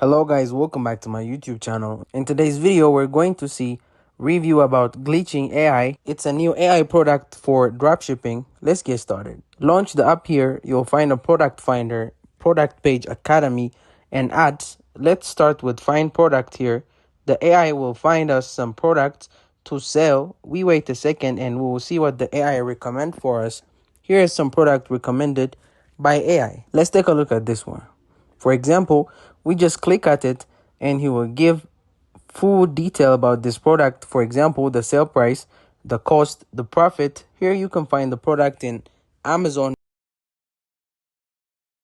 Hello guys, welcome back to my YouTube channel. In today's video, we're going to see review about Glitching.ai. It's a new AI product for dropshipping. Let's get started. Launch the app here. You'll find a product finder, product page, academy, and ads. Let's start with find product here. The AI will find us some products to sell. We wait a second and we will see what the AI recommend for us. Here is some product recommended by AI. Let's take a look at this one. For example, we just click at it and he will give full detail about this product. For example, the sale price, the cost, the profit. Here you can find the product in Amazon,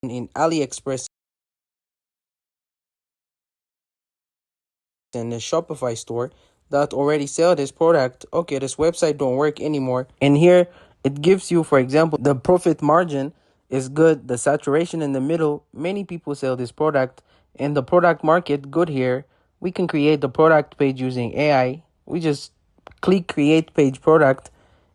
in AliExpress, and the Shopify store that already sell this product. Okay, this website don't work anymore. And here it gives you, for example, the profit margin is good, the saturation in the middle. Many people sell this product, and the product market good here. We can create the product page using AI. We just click create page product,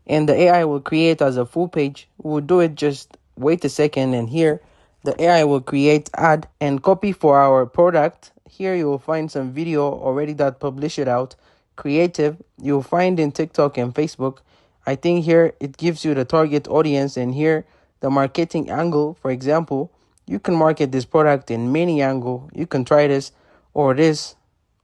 and the AI will create as a full page. We'll do it, just wait a second, and here the AI will create ad and copy for our product. Here you will find some video already that publish it out. Creative, you'll find in TikTok and Facebook. I think here it gives you the target audience, and here the marketing angle. For example, you can market this product in many angle. You can try this or this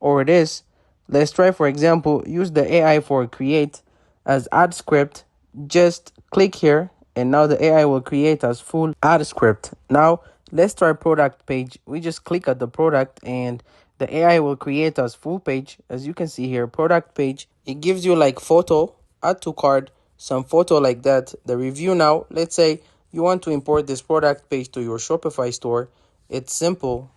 or this. Let's try, for example, use the AI for create as ad script. Just click here and now the AI will create as full ad script. Now let's try product page. We just click at the product and the AI will create as full page. As you can see here, product page, it gives you like photo, add to cart, some photo like that. The review now, let's say you want to import this product page to your Shopify store. It's simple.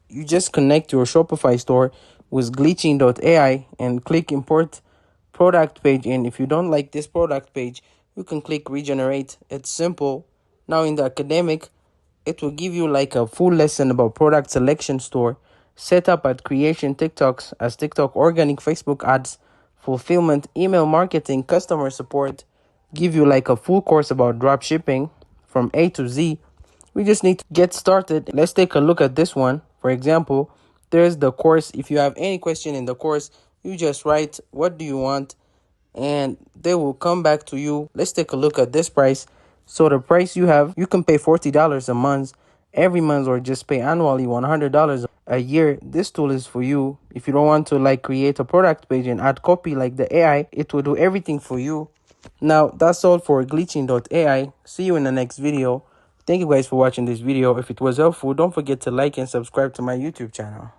You just connect your Shopify store with Glitching.ai and click import product page. And if you don't like this product page, you can click regenerate. It's simple. Now in the academic, it will give you like a full lesson about product selection store, setup at creation, TikToks as TikTok, organic Facebook ads, fulfillment, email marketing, customer support. Give you like a full course about drop shipping from A to Z. We just need to get started. Let's take a look at this one. For example, there's the course. If you have any question in the course, you just write what do you want and they will come back to you. Let's take a look at this price. So the price you have, you can pay $40 a month every month or just pay annually $100 a year. This tool is for you. If you don't want to like create a product page and add copy like the AI, it will do everything for you. Now that's all for Glitching.ai. See you in the next video. Thank you guys for watching this video. If it was helpful, don't forget to like and subscribe to my YouTube channel.